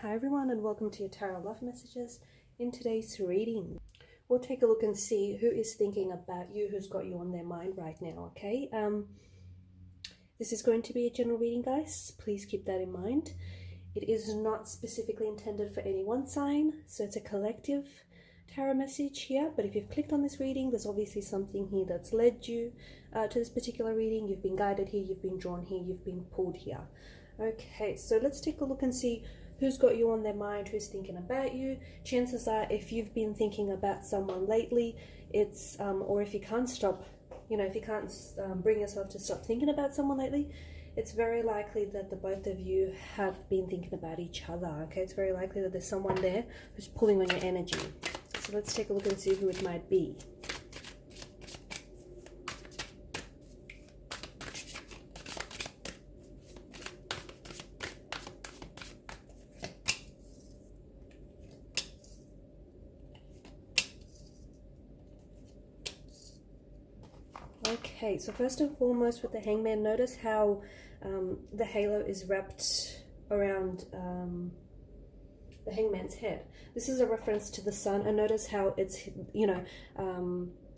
Hi everyone, and welcome to your Tarot Love Messages. In today's reading, we'll take a look and see who is thinking about you, who's got you on their mind right now, okay? This is going to be a general reading, guys. Please keep that in mind. It is not specifically intended for any one sign, so it's a collective tarot message here. But if you've clicked on this reading, there's obviously something here that's led you to this particular reading. You've been guided here, you've been drawn here, you've been pulled here. Okay, so let's take a look and see who's got you on their mind, who's thinking about you. Chances are, if you've been thinking about someone lately, it's or if you can't stop, if you can't bring yourself to stop thinking about someone lately, it's very likely that the both of you have been thinking about each other. Okay, it's very likely that there's someone there who's pulling on your energy. So let's take a look and see who it might be. Okay, so first and foremost with the Hangman, notice how the halo is wrapped around the Hangman's head. This is a reference to the sun, and notice how it's,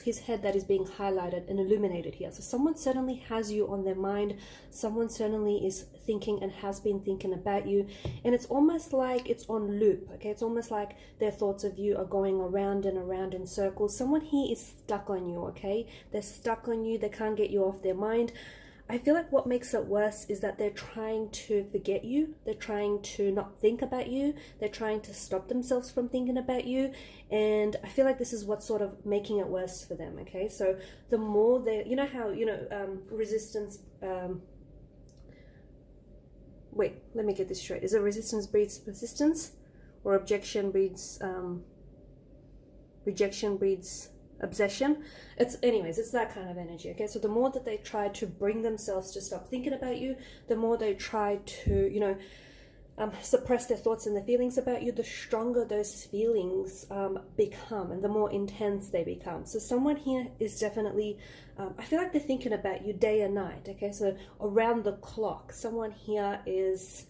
his head that is being highlighted and illuminated here. So someone certainly has you on their mind. Someone certainly is thinking and has been thinking about you, and it's almost like it's on loop. Okay, it's almost like their thoughts of you are going around and around in circles. Someone here is stuck on you. Okay, they're stuck on you. They can't get you off their mind. I feel like what makes it worse is that they're trying to forget you. They're trying to not think about you. They're trying to stop themselves from thinking about you. And I feel like this is what's sort of making it worse for them, okay? So the more they, resistance, wait, let me get this straight. Is it resistance breeds persistence, or rejection breeds obsession? It's that kind of energy, okay? So the more that they try to bring themselves to stop thinking about you, the more they try to suppress their thoughts and their feelings about you, the stronger those feelings become, and the more intense they become. So someone here is definitely I feel like they're thinking about you day and night, okay? So around the clock, someone here is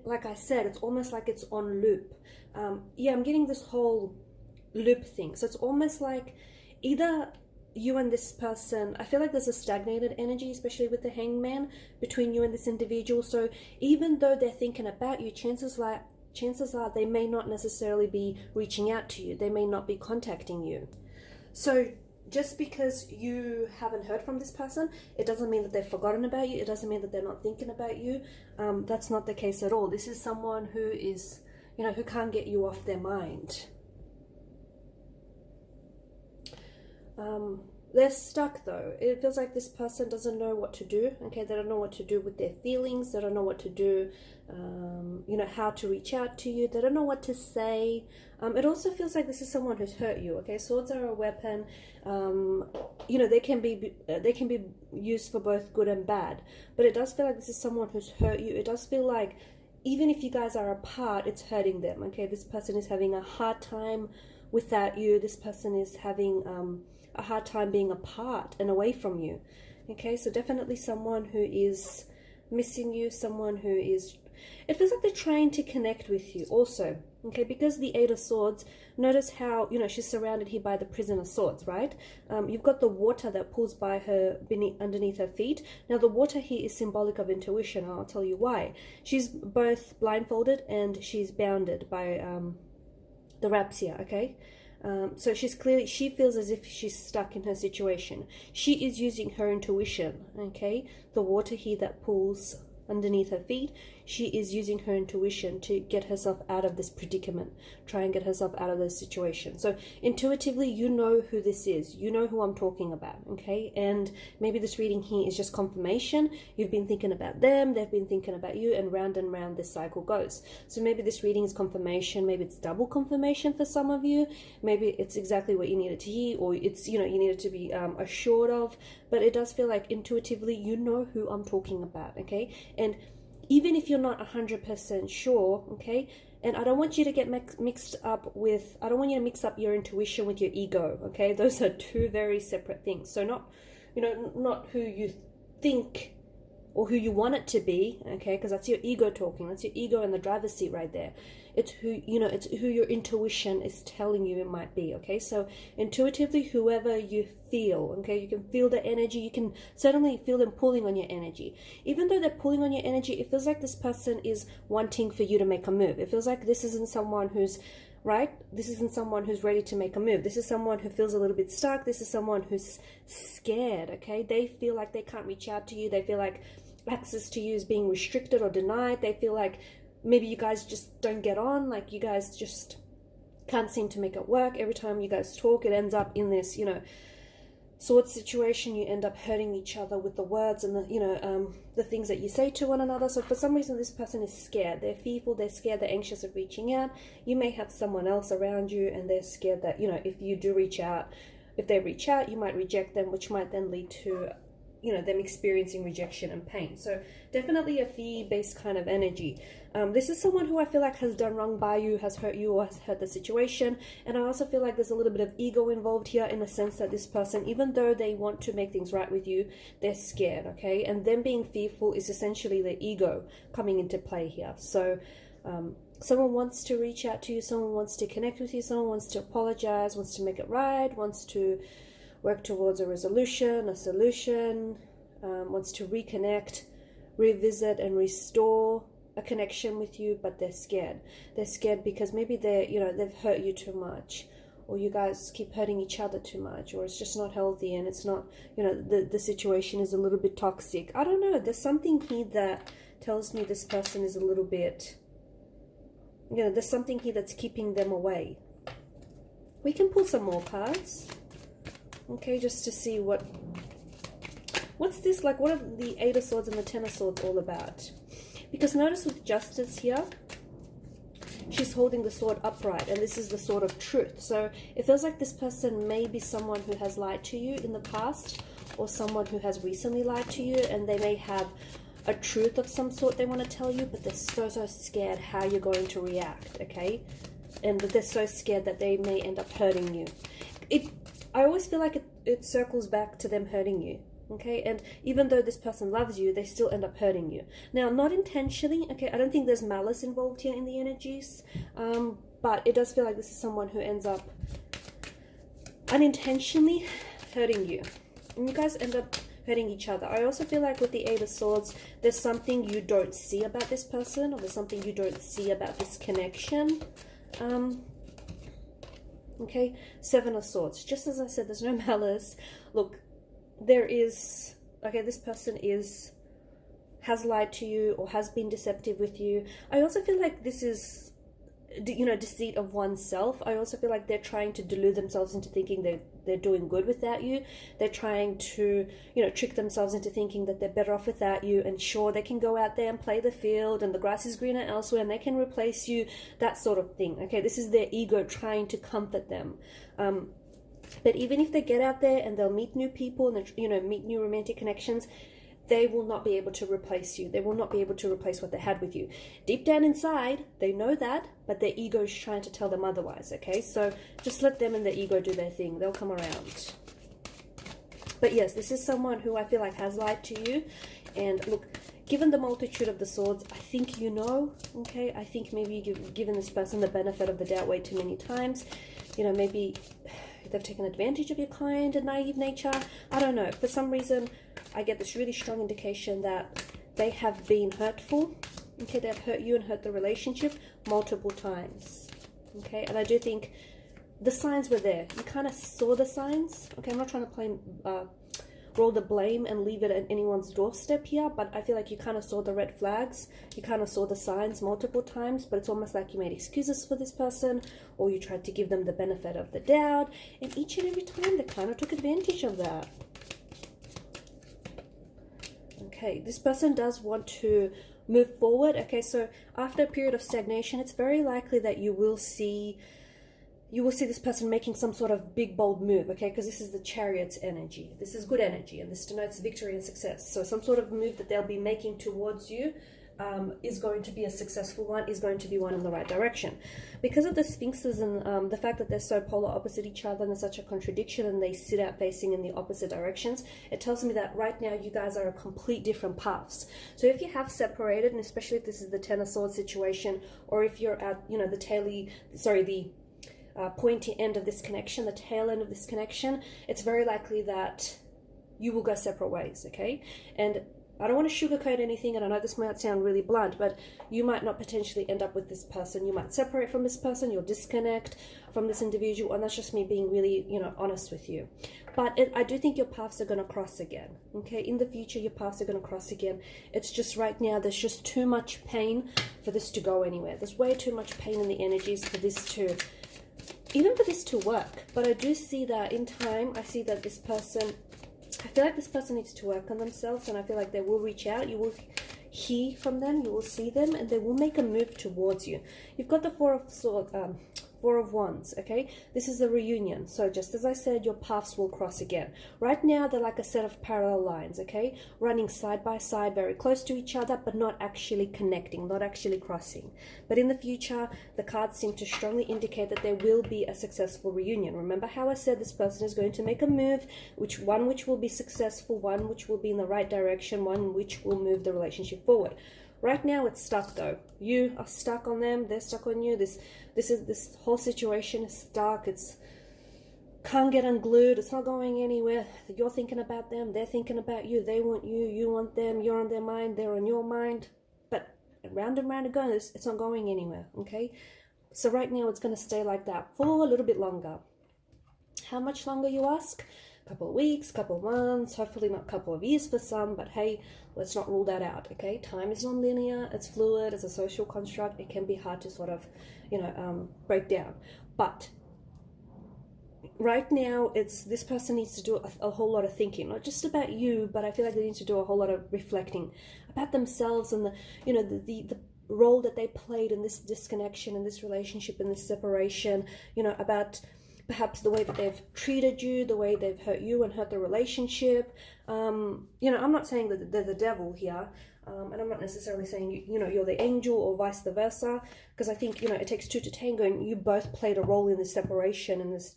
like I said, it's almost like it's on loop. I'm getting this whole loop thing. So it's almost like either you and this person, I feel like there's a stagnated energy, especially with the Hangman, between you and this individual. So even though they're thinking about you, chances are they may not necessarily be reaching out to you. They may not be contacting you. So just because you haven't heard from this person, it doesn't mean that they've forgotten about you. It doesn't mean that they're not thinking about you. That's not the case at all. This is someone who is, who can't get you off their mind. They're stuck though. It feels like this person doesn't know what to do. Okay, they don't know what to do with their feelings. They don't know what to do, how to reach out to you. They don't know what to say. It also feels like this is someone who's hurt you. Okay, swords are a weapon. They can be used for both good and bad. But it does feel like this is someone who's hurt you. It does feel like even if you guys are apart, it's hurting them. Okay, this person is having a hard time without you. This person is having a hard time being apart and away from you. Okay, so definitely someone who is missing you, someone who is, it feels like they're trying to connect with you also. Okay, because the Eight of Swords, notice how, she's surrounded here by the Prison of Swords, right? You've got the water that pulls by her, underneath her feet. Now the water here is symbolic of intuition. I'll tell you why. She's both blindfolded and she's bounded by the wraps here, okay? So she feels as if she's stuck in her situation. She is using her intuition, okay? The water here that pulls underneath her feet, she is using her intuition to get herself out of this predicament, try and get herself out of this situation. So intuitively, you know who this is. You know who I'm talking about, okay? And maybe this reading here is just confirmation. You've been thinking about them, they've been thinking about you, and round this cycle goes. So maybe this reading is confirmation, maybe it's double confirmation for some of you. Maybe it's exactly what you needed to hear, or it's, you needed to be assured of. But it does feel like intuitively, you know who I'm talking about, okay? And even if you're not 100% sure, okay, and I don't want you to get mixed up with, I don't want you to mix up your intuition with your ego, okay? Those are two very separate things. So not, not who you think or who you want it to be, okay, because that's your ego talking. That's your ego in the driver's seat right there. It's who, you know, it's who your intuition is telling you it might be, okay? So intuitively, whoever you feel, okay, you can feel the energy. You can certainly feel them pulling on your energy. Even though they're pulling on your energy, it feels like this person is wanting for you to make a move. It feels like this isn't someone who's, right? This isn't someone who's ready to make a move. This is someone who feels a little bit stuck. This is someone who's scared, okay? They feel like they can't reach out to you. They feel like access to you is being restricted or denied. They feel like maybe you guys just don't get on, like you guys just can't seem to make it work. Every time you guys talk, it ends up in this, you know, sort situation. You end up hurting each other with the words and the, you know, the things that you say to one another. So for some reason, this person is scared. They're fearful, they're scared, they're anxious of reaching out. You may have someone else around you and they're scared that, you know, if you do reach out, if they reach out, you might reject them, which might then lead to, you know, them experiencing rejection and pain. So definitely a fear-based kind of energy. This is someone who I feel like has done wrong by you, has hurt you, or has hurt the situation. And I also feel like there's a little bit of ego involved here, in the sense that this person, even though they want to make things right with you, they're scared, okay? And them being fearful is essentially their ego coming into play here. So someone wants to reach out to you, someone wants to connect with you, someone wants to apologize, wants to make it right, wants to work towards a resolution, a solution, wants to reconnect, revisit and restore a connection with you, but they're scared. They're scared because maybe they're, you know, they've hurt you too much, or you guys keep hurting each other too much, or it's just not healthy and it's not, you know, the situation is a little bit toxic. I don't know. There's something here that tells me this person is a little bit, you know, there's something here that's keeping them away. We can pull some more cards. Okay, just to see what's this, like, what are the Eight of Swords and the Ten of Swords all about? Because notice with Justice here, she's holding the sword upright, and this is the sword of truth. So it feels like this person may be someone who has lied to you in the past, or someone who has recently lied to you, and they may have a truth of some sort they want to tell you, but they're so scared how you're going to react, okay? And they're so scared that they may end up hurting you. I always feel like it circles back to them hurting you, okay? And even though this person loves you, they still end up hurting you. Now, not intentionally, okay? I don't think there's malice involved here in the energies, but it does feel like this is someone who ends up unintentionally hurting you. And you guys end up hurting each other. I also feel like with the Eight of Swords, there's something you don't see about this person, or there's something you don't see about this connection. Okay, Seven of Swords. Just as I said, there's no malice. Look, there is, okay, this person has lied to you or has been deceptive with you. I also feel like this is, you know, deceit of oneself. I also feel like they're trying to delude themselves into thinking they're doing good without you. They're trying to, you know, trick themselves into thinking that they're better off without you, and sure, they can go out there and play the field and the grass is greener elsewhere and they can replace you, that sort of thing. Okay, this is their ego trying to comfort them. But even if they get out there and they'll meet new people and, you know, meet new romantic connections, they will not be able to replace you. They will not be able to replace what they had with you. Deep down inside, they know that, but their ego is trying to tell them otherwise, okay? So just let them and their ego do their thing. They'll come around. But yes, this is someone who I feel like has lied to you. And look, given the multitude of the swords, I think you know, okay? I think maybe you've given this person the benefit of the doubt way too many times. You know, maybe they've taken advantage of your kind and naive nature. I don't know. For some reason, I get this really strong indication that they have been hurtful. Okay, they've hurt you and hurt the relationship multiple times. Okay, and I do think the signs were there. You kind of saw the signs. Okay, I'm not trying to roll the blame and leave it at anyone's doorstep here, but I feel like you kind of saw the red flags. You kind of saw the signs multiple times, but it's almost like you made excuses for this person, or you tried to give them the benefit of the doubt, and each and every time they kind of took advantage of that. Okay, this person does want to move forward. Okay, so after a period of stagnation, it's very likely that you will see this person making some sort of big, bold move, okay? Because this is the Chariot's energy. This is good energy, and this denotes victory and success. So some sort of move that they'll be making towards you is going to be a successful one, is going to be one in the right direction. Because of the Sphinxes and the fact that they're so polar opposite each other and there's such a contradiction and they sit out facing in the opposite directions, it tells me that right now you guys are on complete different paths. So if you have separated, and especially if this is the Ten of Swords situation, or if you're at, you know, the pointy end of this connection, the tail end of this connection, it's very likely that you will go separate ways, okay? And I don't want to sugarcoat anything, and I know this might sound really blunt, but you might not potentially end up with this person. You might separate from this person, you'll disconnect from this individual, and that's just me being really, you know, honest with you. But I do think your paths are going to cross again, okay? In the future, your paths are going to cross again. It's just right now, there's just too much pain for this to go anywhere. There's way too much pain in the energies for this to, even for this to work. But I do see that in time, I see that this person, I feel like this person needs to work on themselves, and I feel like they will reach out. You will hear from them, you will see them, and they will make a move towards you. You've got the Four of Wands, okay? This is a reunion. So just as I said, your paths will cross again. Right now, they're like a set of parallel lines, okay? Running side by side, very close to each other, but not actually connecting, not actually crossing. But in the future, the cards seem to strongly indicate that there will be a successful reunion. Remember how I said this person is going to make a move, which will be successful, one which will be in the right direction, one which will move the relationship forward. Right now it's stuck though. You are stuck on them, they're stuck on you. This whole situation is stuck. It's can't get unglued. It's not going anywhere. You're thinking about them, they're thinking about you. They want you, you want them. You're on their mind, they're on your mind. But round and round it goes. It's not going anywhere, okay? So right now it's going to stay like that for a little bit longer. How much longer, you ask? Couple of weeks, couple of months, hopefully not a couple of years for some, but hey, let's not rule that out, okay? Time is non-linear, it's fluid, it's a social construct, it can be hard to sort of, you know, break down. But right now, this person needs to do a whole lot of thinking, not just about you, but I feel like they need to do a whole lot of reflecting about themselves and the role that they played in this disconnection, in this relationship, in this separation, you know, about perhaps the way that they've treated you, the way they've hurt you and hurt the relationship. You know, I'm not saying that they're the devil here, and I'm not necessarily saying, you know, you're the angel or vice versa, because I think, you know, it takes two to tango, and you both played a role in this separation and this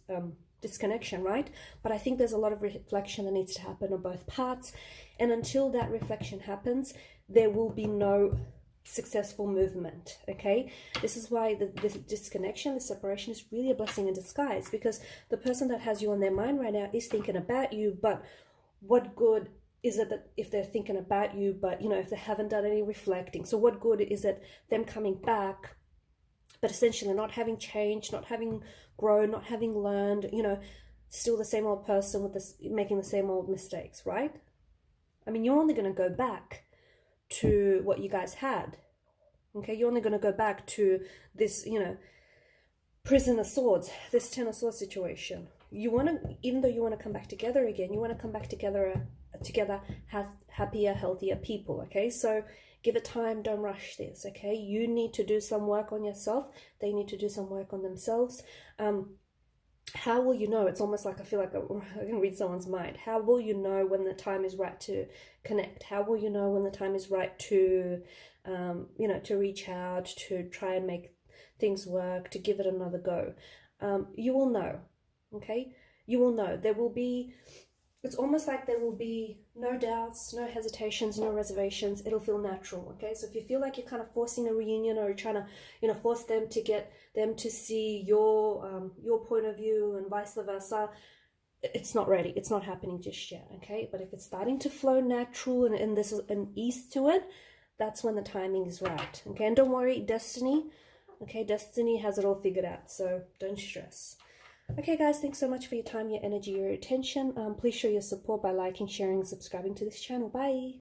disconnection, right? But I think there's a lot of reflection that needs to happen on both parts, and until that reflection happens, there will be no successful movement, okay? This is why this disconnection, the separation is really a blessing in disguise, because the person that has you on their mind right now is thinking about you, but what good is it that if they're thinking about you, but, you know, if they haven't done any reflecting? So what good is it them coming back, but essentially not having changed, not having grown, not having learned, you know, still the same old person with this, making the same old mistakes, right? I mean, you're only going to go back to what you guys had, okay? You're only going to go back to this, you know, prison of swords, this Ten of Swords situation. You want to, even though you want to come back together again, you want to come back together have happier, healthier people, okay? So give it time, don't rush this, okay? You need to do some work on yourself, they need to do some work on themselves. How will you know? It's almost like I feel like I can read someone's mind. How will you know when the time is right to connect? How will you know when the time is right to, you know, to reach out, to try and make things work, to give it another go? You will know, okay? You will know. There will be, it's almost like there will be no doubts, no hesitations, no reservations. It'll feel natural, okay? So if you feel like you're kind of forcing a reunion, or you're trying to, you know, force them to get them to see your point of view and vice versa, it's not ready. It's not happening just yet, okay? But if it's starting to flow natural and there's an ease to it, that's when the timing is right, okay? And don't worry, destiny, okay? Destiny has it all figured out, so don't stress. Okay guys, thanks so much for your time, your energy, your attention. Please show your support by liking, sharing, and subscribing to this channel. Bye!